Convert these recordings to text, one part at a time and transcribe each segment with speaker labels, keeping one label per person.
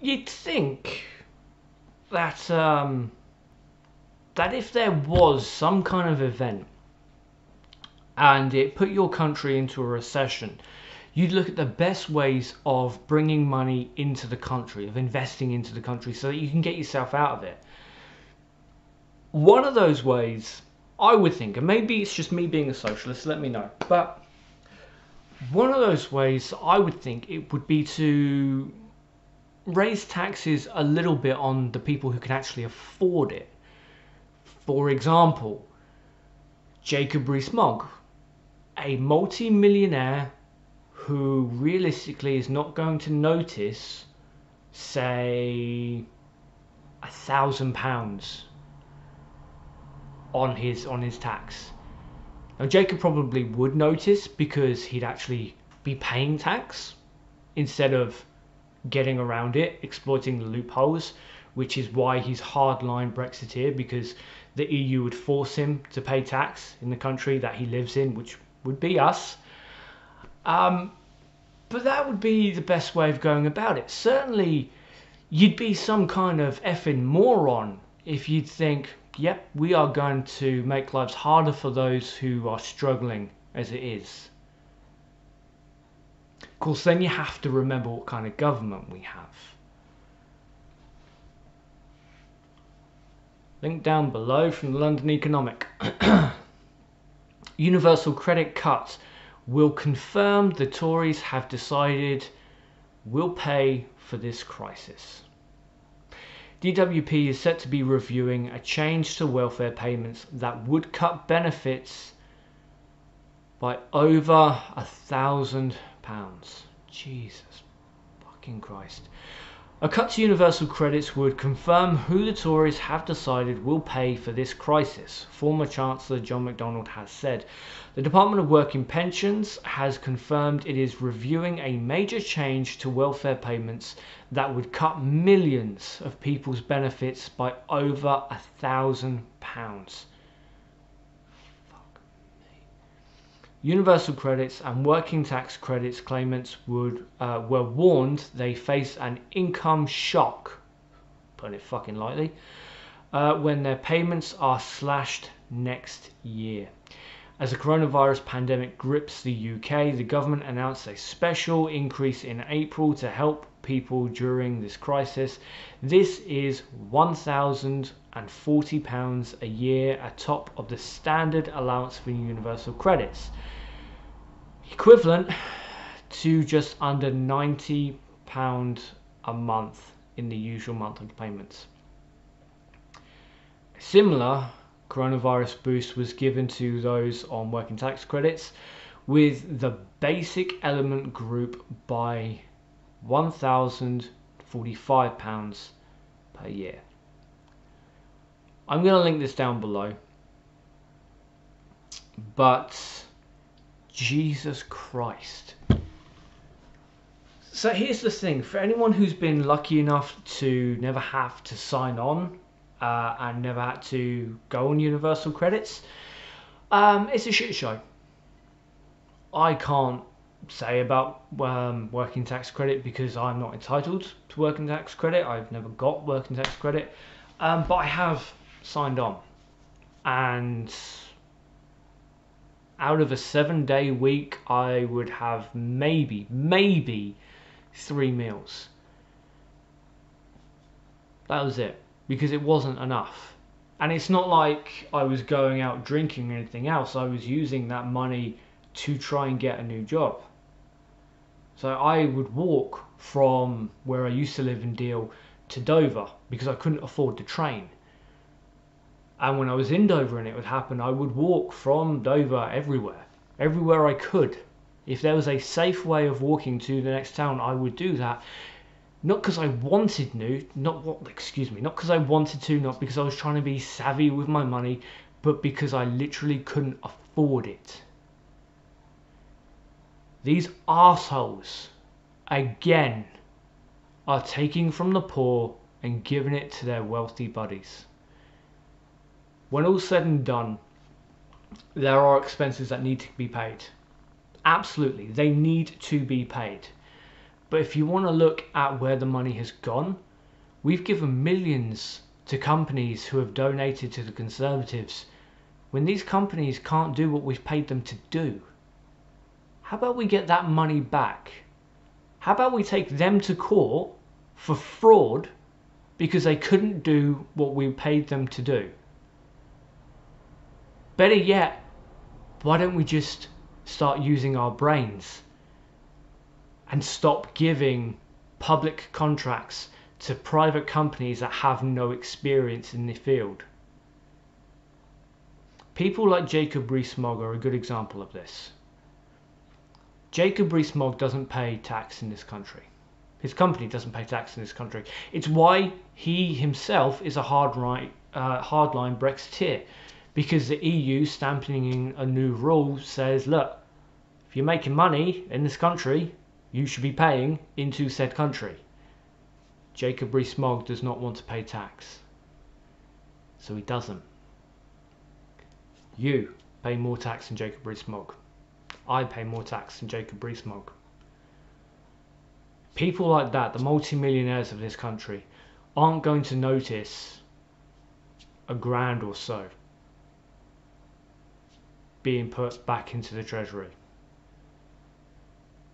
Speaker 1: you'd think that that if there was some kind of event and it put your country into a recession, you'd look at the best ways of bringing money into the country, of investing into the country so that you can get yourself out of it. One of those ways, I would think, and maybe it's just me being a socialist, let me know, but one of those ways I would think it would be to raise taxes a little bit on the people who can actually afford it. For example, Jacob Rees-Mogg, a multi-millionaire who realistically is not going to notice, say, £1,000 on his tax. Now Jacob probably would notice because he'd actually be paying tax instead of getting around it, exploiting the loopholes, which is why he's hardline Brexiteer, because the EU would force him to pay tax in the country that he lives in, which would be us. But that would be the best way of going about it. Certainly, you'd be some kind of effing moron if you'd think, yep, we are going to make lives harder for those who are struggling as it is. Of course, then you have to remember what kind of government we have. Link down below from the London Economic. Universal credit cuts will confirm the Tories have decided will pay for this crisis. DWP is set to be reviewing a change to welfare payments that would cut benefits by over £1,000. Jesus fucking Christ. A cut to universal credits would confirm who the Tories have decided will pay for this crisis, former Chancellor John McDonnell has said. The Department of Work and Pensions has confirmed it is reviewing a major change to welfare payments that would cut millions of people's benefits by over £1,000. Universal credits and working tax credits claimants were warned they face an income shock, putting it fucking lightly, when their payments are slashed next year. As the coronavirus pandemic grips the UK, the government announced a special increase in April to help people during this crisis. This is £1,040 a year atop of the standard allowance for universal credits, equivalent to just under £90 a month in the usual monthly payments. A similar coronavirus boost was given to those on working tax credits, with the basic element group by £1,045 per year. I'm going to link this down below, but Jesus Christ. So here's the thing, for anyone who's been lucky enough to never have to sign on and never had to go on universal credits, it's a shit show. I can't say about working tax credit because I'm not entitled to working tax credit. I've never got working tax credit, but I have signed on, and out of a 7-day week I would have maybe 3 meals. That was it, because it wasn't enough. And it's not like I was going out drinking or anything else. I was using that money to try and get a new job. So I would walk from where I used to live in Deal to Dover because I couldn't afford the train. And when I was in Dover and it would happen, I would walk from Dover everywhere I could. If there was a safe way of walking to the next town, I would do that. Not because I wanted not because I wanted to, not because I was trying to be savvy with my money, but because I literally couldn't afford it. These arseholes, again, are taking from the poor and giving it to their wealthy buddies. When all's said and done, there are expenses that need to be paid. Absolutely, they need to be paid. But if you want to look at where the money has gone, we've given millions to companies who have donated to the Conservatives when these companies can't do what we've paid them to do. How about we get that money back? How about we take them to court for fraud because they couldn't do what we paid them to do? Better yet, why don't we just start using our brains and stop giving public contracts to private companies that have no experience in the field? People like Jacob Rees-Mogg are a good example of this. Jacob Rees-Mogg doesn't pay tax in this country. His company doesn't pay tax in this country. It's why he himself is a hardline Brexiteer, because the EU stamping in a new rule says, look, if you're making money in this country, you should be paying into said country. Jacob Rees-Mogg does not want to pay tax, so he doesn't. You pay more tax than Jacob Rees-Mogg. I pay more tax than Jacob Rees-Mogg. People like that, the multi-millionaires of this country, aren't going to notice £1,000 or so being put back into the treasury.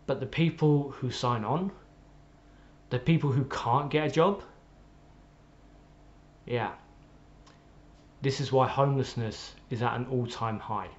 Speaker 1: But the people who sign on, the people who can't get a job, yeah, this is why homelessness is at an all-time high.